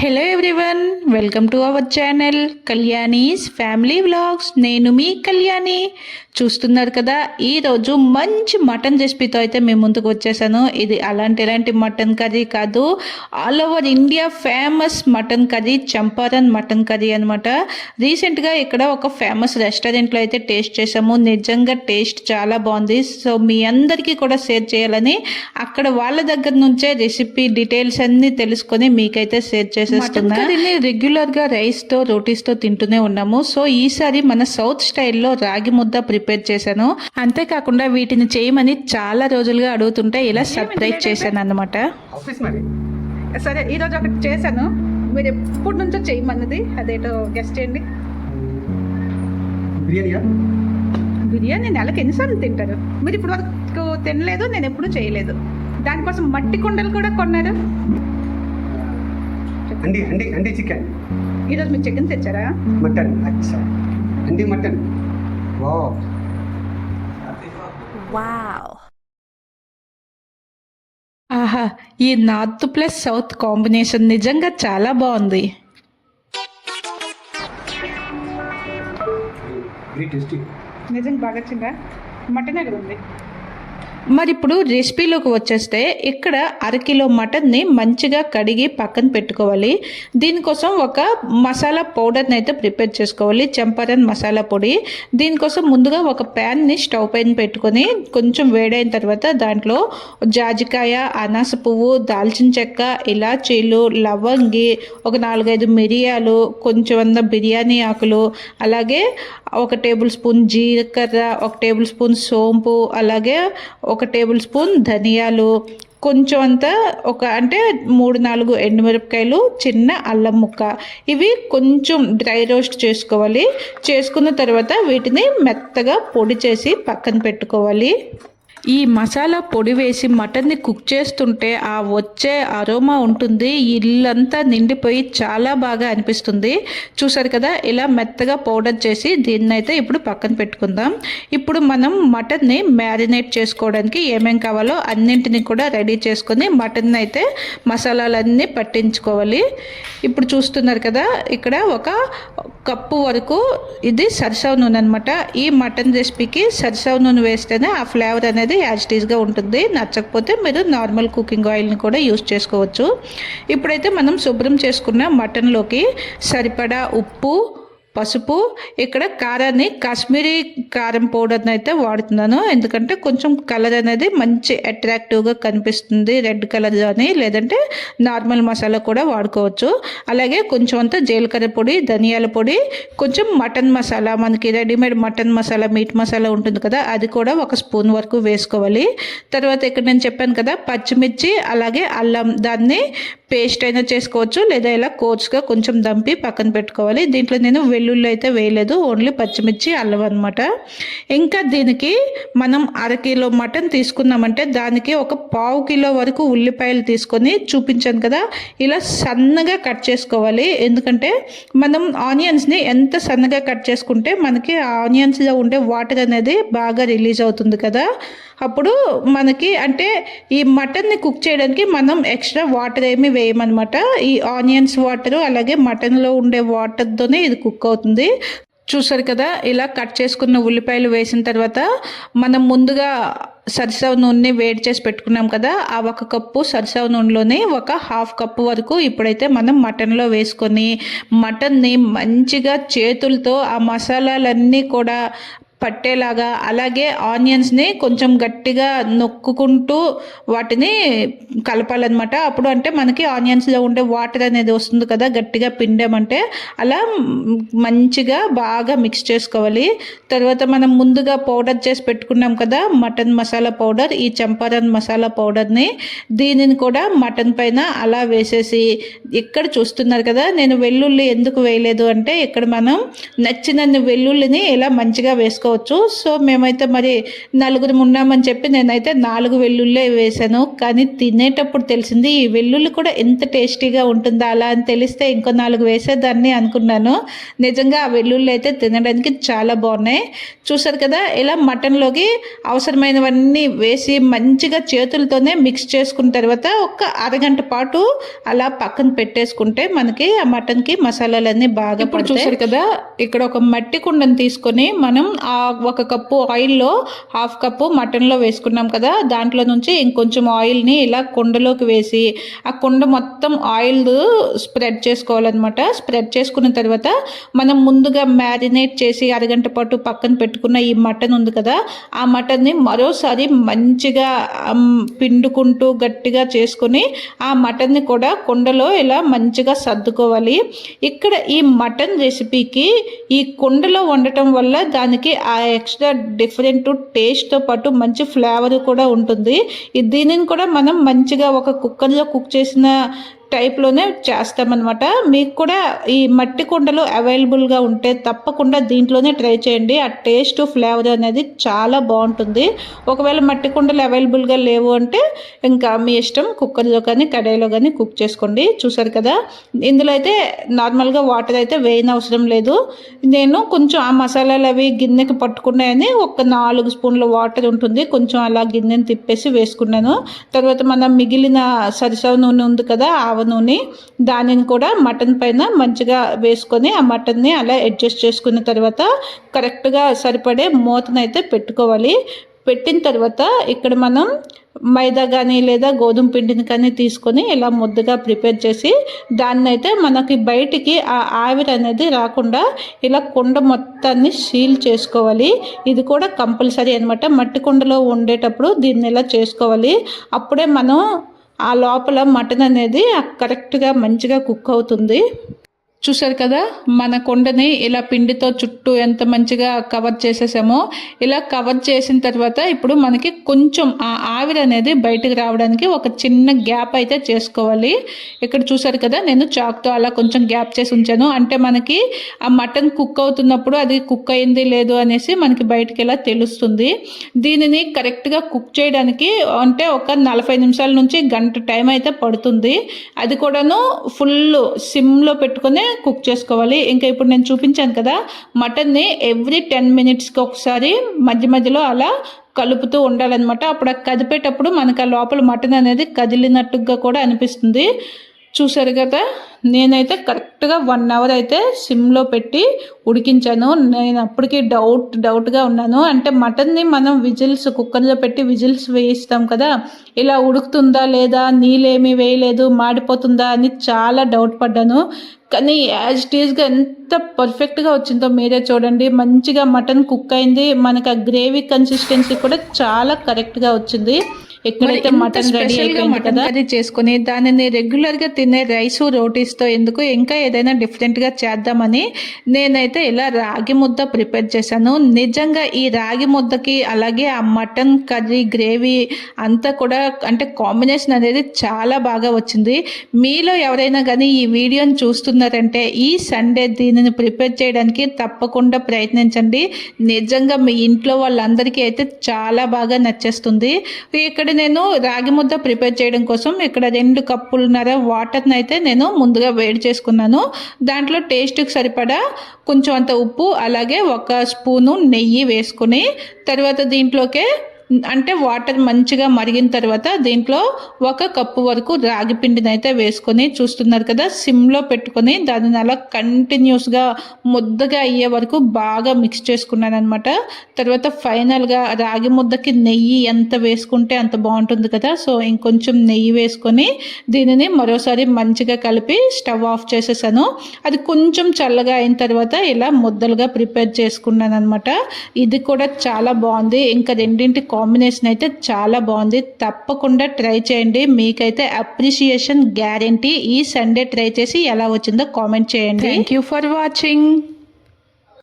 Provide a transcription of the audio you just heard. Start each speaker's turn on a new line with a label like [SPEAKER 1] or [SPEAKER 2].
[SPEAKER 1] Hello everyone, welcome to our channel Kalyani's family vlogs. నేను మీ కళ్యాణి. చూస్తున్నారు కదా, ఈరోజు మంచి మటన్ రెసిపీతో అయితే మేము ముందుకు వచ్చేసాను. ఇది అలాంటి మటన్ కర్రీ కాదు, all over India famous mutton curry, Champaran mutton curry అనమాట. రీసెంట్గా ఇక్కడ ఒక ఫేమస్ రెస్టారెంట్లో అయితే టేస్ట్ చేసాము. నిజంగా టేస్ట్ చాలా బాగుంది. సో మీ అందరికీ కూడా షేర్ చేయాలని అక్కడ వాళ్ళ దగ్గర నుంచే రెసిపీ డీటెయిల్స్ అన్నీ తెలుసుకొని మీకైతే షేర్ చేసేస్తున్నా. దీన్ని రెగ్యులర్గా రైస్తో రోటీస్తో తింటూనే ఉన్నాము. సో ఈసారి మన సౌత్ స్టైల్లో రాగి ముద్ద ప్రిపేర్ చేశాను. అంతేకాకుండా వీటిని చేయమని చాలా రోజులుగా అడుగుతుంటే ఇలా సర్ప్రైజ్ చేశాను అన్నమాట. సరే, ఈరోజు ఒకటి చేశాను. మీరు ఎప్పటి నుంచో చేయమన్నది అదేటో గెస్ట్ చేయండి. బిర్యానీ నెలకు ఎన్నిసార్లు తింటారు? మీరు ఇప్పుడు వరకు తినలేదు, నేను ఎప్పుడు చేయలేదు. దానికోసం మట్టి కుండలు కూడా కొన్నారు.
[SPEAKER 2] చికెన్
[SPEAKER 1] ఈరోజు మీరు చికెన్ తెచ్చారా?
[SPEAKER 2] మటన్. అచ్చా, మటన్.
[SPEAKER 1] వావ్. ఆహా, ఈ నార్త్ ప్లస్ సౌత్ కాంబినేషన్ నిజంగా చాలా బాగుంది. నిజంగా బాగా వచ్చిందా? మటన్ ఎక్కడ ఉంది? మరి ఇప్పుడు రెసిపీలోకి వచ్చేస్తే, ఇక్కడ అరకిలో మటన్ని మంచిగా కడిగి పక్కన పెట్టుకోవాలి. దీనికోసం ఒక మసాలా పౌడర్ని అయితే ప్రిపేర్ చేసుకోవాలి, చంపారన్ మసాలా పొడి. దీనికోసం ముందుగా ఒక ప్యాన్ని స్టవ్ పైన పెట్టుకొని కొంచెం వేడైన తర్వాత దాంట్లో జాజికాయ, అనాస పువ్వు, దాల్చిన చెక్క, ఇలాచీలు, లవంగి, ఒక 4-5 మిరియాలు, కొంచెం బిర్యానీ ఆకులు, అలాగే 1 టేబుల్ స్పూన్ జీలకర్ర, 1 టేబుల్ స్పూన్ సోంపు, అలాగే 1 టేబుల్ స్పూన్ ధనియాలు, కొంచెం అంతా 3-4 ఎండుమిరపకాయలు, చిన్న అల్లం ముక్క. ఇవి కొంచెం డ్రై రోస్ట్ చేసుకోవాలి. చేసుకున్న తర్వాత వీటిని మెత్తగా పొడి చేసి పక్కన పెట్టుకోవాలి. ఈ మసాలా పొడి వేసి మటన్ని కుక్ చేస్తుంటే ఆ వచ్చే అరోమా ఉంటుంది, ఇల్లంతా నిండిపోయి చాలా బాగా అనిపిస్తుంది. చూసారు కదా, ఇలా మెత్తగా పౌడర్ చేసి దీన్నైతే ఇప్పుడు పక్కన పెట్టుకుందాం. ఇప్పుడు మనం మటన్ని మ్యారినేట్ చేసుకోవడానికి ఏమేం కావాలో అన్నింటినీ కూడా రెడీ చేసుకొని మటన్ అయితే మసాలాలన్నీ పట్టించుకోవాలి. ఇప్పుడు చూస్తున్నారు కదా, ఇక్కడ 1 కప్పు వరకు ఇది సరిసవ నూనె అనమాట. ఈ మటన్ రెసిపీకి సరిసవ నూనె వేస్తేనే ఆ ఫ్లేవర్ అనేది యాజ్ ఇట్ ఈస్గా ఉంటుంది. నచ్చకపోతే మీరు నార్మల్ కుకింగ్ ఆయిల్ని కూడా యూస్ చేసుకోవచ్చు. ఇప్పుడైతే మనం శుభ్రం చేసుకున్న మటన్లోకి సరిపడా ఉప్పు, పసుపు, ఇక్కడ కారాన్ని కాశ్మీరీ కారం పౌడర్ని అయితే వాడుతున్నాను. ఎందుకంటే కొంచెం కలర్ అనేది మంచి అట్రాక్టివ్గా కనిపిస్తుంది, రెడ్ కలర్ కానీ, లేదంటే నార్మల్ మసాలా కూడా వాడుకోవచ్చు. అలాగే కొంచెం అంతా జీలకర్ర పొడి, ధనియాల పొడి, కొంచెం మటన్ మసాలా, మనకి readymade mutton masala, meet masala ఉంటుంది కదా, అది కూడా 1 స్పూన్ వరకు వేసుకోవాలి. తర్వాత ఇక్కడ నేను చెప్పాను కదా, పచ్చిమిర్చి, అలాగే అల్లం, దాన్ని పేస్ట్ అయినా చేసుకోవచ్చు, లేదా ఇలా కోర్స్గా కొంచెం దంపి పక్కన పెట్టుకోవాలి. దీంట్లో నేను వెల్లుల్లి అయితే వేయలేదు, ఓన్లీ పచ్చిమిర్చి, అల్లం అనమాట. ఇంకా దీనికి మనం 1 కిలో మటన్ తీసుకున్నామంటే దానికి 1/4 కిలో వరకు ఉల్లిపాయలు తీసుకొని చూపించాను కదా, ఇలా సన్నగా కట్ చేసుకోవాలి. ఎందుకంటే మనం ఆనియన్స్ని ఎంత సన్నగా కట్ చేసుకుంటే మనకి ఆనియన్స్లో ఉండే వాటర్ అనేది బాగా రిలీజ్ అవుతుంది కదా. అప్పుడు మనకి ఈ మటన్ని కుక్ చేయడానికి మనం ఎక్స్ట్రా వాటర్ ఏమి వేయమన్నమాట. ఈ ఆనియన్స్ వాటరు, అలాగే మటన్లో ఉండే వాటర్తోనే ఇది కుక్ అవుతుంది. చూసారు కదా, ఇలా కట్ చేసుకున్న ఉల్లిపాయలు వేసిన తర్వాత మనం ముందుగా సరిసవ నూనెని వేడి చేసి పెట్టుకున్నాం కదా, ఆ 1 కప్పు సరిసవ నూనెలోనే 1/2 కప్పు వరకు ఇప్పుడైతే మనం మటన్లో వేసుకొని మటన్ని మంచిగా చేతులతో ఆ మసాలాలన్నీ కూడా పట్టేలాగా, అలాగే ఆనియన్స్ని కొంచెం గట్టిగా నొక్కుంటూ వాటిని కలపాలన్నమాట. అప్పుడు మనకి ఆనియన్స్లో ఉండే వాటర్ అనేది వస్తుంది కదా, గట్టిగా పిండామంటే అలా మంచిగా బాగా మిక్స్ చేసుకోవాలి. తర్వాత మనం ముందుగా పౌడర్ చేసి పెట్టుకున్నాం కదా మటన్ మసాలా పౌడర్, ఈ చంపారన్ మసాలా పౌడర్ని, దీనిని కూడా మటన్ పైన అలా వేసేసి, ఇక్కడ చూస్తున్నారు కదా, నేను వెల్లుల్లి ఎందుకు వేయలేదు అంటే ఇక్కడ మనం నచ్చినన్ని వెల్లుల్లిని ఇలా మంచిగా వేసుకోవాలి. వేసుకోవచ్చు. సో మేమైతే మరి నలుగురు ఉన్నామని చెప్పి నేనైతే 4 వెల్లుల్లి వేసాను. కానీ తినేటప్పుడు తెలిసింది ఈ వెల్లుల్లి కూడా ఎంత టేస్టీగా ఉంటుందా అలా అని తెలిస్తే ఇంకో 4 వేసేదాన్ని అనుకున్నాను. నిజంగా ఆ వెల్లుల్లి అయితే తినడానికి చాలా బాగున్నాయి. చూసారు కదా, ఇలా మటన్లోకి అవసరమైనవన్నీ వేసి మంచిగా చేతులతోనే మిక్స్ చేసుకున్న తర్వాత ఒక అరగంట పాటు అలా పక్కన పెట్టేసుకుంటే మనకి ఆ మటన్కి మసాలాలన్నీ బాగా ఇప్పుడు చూసారు కదా, ఇక్కడ ఒక మట్టి కుండను తీసుకొని మనం ఆ 1 కప్పు ఆయిల్లో 1/2 కప్పు మటన్లో వేసుకున్నాం కదా, దాంట్లో నుంచి ఇంకొంచెం ఆయిల్ని ఇలా కుండలోకి వేసి ఆ కుండ మొత్తం ఆయిల్ స్ప్రెడ్ చేసుకోవాలన్నమాట. స్ప్రెడ్ చేసుకున్న తర్వాత మనం ముందుగా మ్యారినేట్ చేసి అరగంట పాటు పక్కన పెట్టుకున్న ఈ మటన్ ఉంది కదా, ఆ మటన్ని మరోసారి మంచిగా పిండుకుంటూ గట్టిగా చేసుకొని ఆ మటన్ని కూడా కుండలో ఇలా మంచిగా సర్దుకోవాలి. ఇక్కడ ఈ మటన్ రెసిపీకి ఈ కుండలో వండటం వల్ల దానికి ఆ ఎక్స్ట్రా డిఫరెంట్ టేస్ట్తో పాటు మంచి ఫ్లేవర్ కూడా ఉంటుంది. దీనిని కూడా మనం మంచిగా ఒక కుక్కర్లో కుక్ చేసిన టైప్లోనే చేస్తామన్నమాట. మీకు కూడా ఈ మట్టి కుండలు అవైలబుల్గా ఉంటే తప్పకుండా దీంట్లోనే ట్రై చేయండి. ఆ టేస్ట్ ఫ్లేవర్ అనేది చాలా బాగుంటుంది. ఒకవేళ మట్టి కుండలు అవైలబుల్గా లేవు అంటే ఇంకా మీ ఇష్టం, కుక్కర్లో కానీ కడాయిలో కానీ కుక్ చేసుకోండి. చూసారు కదా, ఇందులో అయితే నార్మల్గా వాటర్ అయితే వేయని అవసరం లేదు. నేను కొంచెం ఆ మసాలాలు అవి గిన్నెకి పట్టుకున్నాయని ఒక 4 స్పూన్ల వాటర్ ఉంటుంది, కొంచెం అలా గిన్నెని తిప్పేసి వేసుకున్నాను. తర్వాత మనం మిగిలిన సరిసవ నూనె ఉంది కదా, నూనె, దానిని కూడా మటన్ పైన మంచిగా వేసుకొని ఆ మటన్ని అలా అడ్జస్ట్ చేసుకున్న తర్వాత కరెక్ట్గా సరిపడే మూతనైతే పెట్టుకోవాలి. పెట్టిన తర్వాత ఇక్కడ మనం మైదా కానీ లేదా గోధుమ పిండిని కానీ తీసుకొని ఇలా ముద్దగా ప్రిపేర్ చేసి దాన్ని అయితే మనకి బయటికి ఆ ఆవిరి అనేది రాకుండా ఇలా కుండ మొత్తాన్ని సీల్ చేసుకోవాలి. ఇది కూడా కంపల్సరీ అనమాట. మట్టి కుండలో వండేటప్పుడు దీన్ని ఇలా చేసుకోవాలి. అప్పుడే మనం ఆ లోపల మటన్ అనేది కరెక్ట్గా మంచిగా కుక్ అవుతుంది. చూసారు కదా, మన కుండని ఇలా పిండితో చుట్టూ ఎంత మంచిగా కవర్ చేసేసామో. ఇలా కవర్ చేసిన తర్వాత ఇప్పుడు మనకి కొంచెం ఆ ఆవిరి అనేది బయటకు రావడానికి ఒక చిన్న గ్యాప్ అయితే చేసుకోవాలి. ఇక్కడ చూసారు కదా, నేను చాక్తో అలా కొంచెం గ్యాప్ చేసి ఉంచాను. అంటే మనకి ఆ మటన్ కుక్ అవుతున్నప్పుడు అది కుక్ అయింది లేదు అనేసి మనకి బయటకి ఇలా తెలుస్తుంది. దీనిని కరెక్ట్గా కుక్ చేయడానికి అంటే ఒక 40 నిమిషాల నుంచి గంట టైం అయితే పడుతుంది. అది కూడాను ఫుల్ సిమ్లో పెట్టుకొని కుక్ చేసుకోవాలి. ఇంకా ఇప్పుడు నేను చూపించాను కదా, మటన్ని ఎవ్రీ 10 మినిట్స్కి ఒకసారి మధ్య మధ్యలో అలా కలుపుతూ ఉండాలన్నమాట. అప్పుడు కదిపేటప్పుడు మనకు ఆ లోపల మటన్ అనేది కదిలినట్టుగా కూడా అనిపిస్తుంది. చూసారు కదా, నేనైతే కరెక్ట్గా 1 అవర్ అయితే సిమ్లో పెట్టి ఉడికించాను. నేను అప్పటికి డౌట్గా ఉన్నాను. అంటే మటన్ని మనం విజిల్స్ కుక్కర్లో పెట్టి విజిల్స్ వేయిస్తాం కదా, ఇలా ఉడుకుతుందా లేదా, నీళ్ళేమీ వేయలేదు, మాడిపోతుందా అని చాలా డౌట్ పడ్డాను. కానీ యాజ్ ఇట్ ఈస్గా ఎంత పర్ఫెక్ట్గా వచ్చిందో మీరే చూడండి. మంచిగా మటన్ కుక్ అయింది. మనకు ఆ గ్రేవీ కన్సిస్టెన్సీ కూడా చాలా కరెక్ట్గా వచ్చింది. ఎక్కడైతే మటన్ రెడీ అయిపోయింది కదా, అది చేసుకుని దానిని రెగ్యులర్గా తినే రైస్ రోటీస్తో ఎందుకు ఇంకా ఏదైనా డిఫరెంట్గా చేద్దామని నేనైతే ఇలా రాగి ముద్ద ప్రిపేర్ చేశాను. నిజంగా ఈ రాగి ముద్దకి అలాగే ఆ మటన్ కర్రీ గ్రేవీ అంతా కూడా అంటే కాంబినేషన్ అనేది చాలా బాగా వచ్చింది. మీలో ఎవరైనా కానీ ఈ వీడియోని చూస్తున్నారంటే ఈ సండే దీనిని ప్రిపేర్ చేయడానికి తప్పకుండా ప్రయత్నించండి. నిజంగా మీ ఇంట్లో వాళ్ళందరికీ అయితే చాలా బాగా నచ్చేస్తుంది. ఇక్కడ నేను రాగి ముద్ద ప్రిపేర్ చేయడం కోసం ఇక్కడ 2 కప్పులున్నర వాటర్ని అయితే నేను ముందుగా వేడి చేసుకున్నాను. దాంట్లో టేస్ట్కి సరిపడా కొంచెం అంత ఉప్పు అలాగే 1 స్పూను నెయ్యి వేసుకుని తర్వాత దీంట్లోకే అంటే వాటర్ మంచిగా మరిగిన తర్వాత దీంట్లో 1 కప్పు వరకు రాగి పిండిని అయితే వేసుకొని చూస్తున్నారు కదా, సిమ్లో పెట్టుకొని దానిని అలా కంటిన్యూస్గా ముద్దగా అయ్యే వరకు బాగా మిక్స్ చేసుకున్నాను అనమాట. తర్వాత ఫైనల్గా రాగి ముద్దకి నెయ్యి ఎంత వేసుకుంటే అంత బాగుంటుంది కదా, సో ఇంకొంచెం నెయ్యి వేసుకొని దీనిని మరోసారి మంచిగా కలిపి స్టవ్ ఆఫ్ చేసేసాను. అది కొంచెం చల్లగా అయిన తర్వాత ఇలా ముద్దలుగా ప్రిపేర్ చేసుకున్నాను అనమాట. ఇది కూడా చాలా బాగుంది. ఇంకా రెండింటి కాంబినేషన్ అయితే చాలా బాగుంది. తప్పకుండా ట్రై చేయండి. మీకైతే అప్రిషియేషన్ గ్యారెంటీ. ఈ సండే ట్రై చేసి ఎలా వచ్చిందో కామెంట్ చేయండి. Thank you for watching.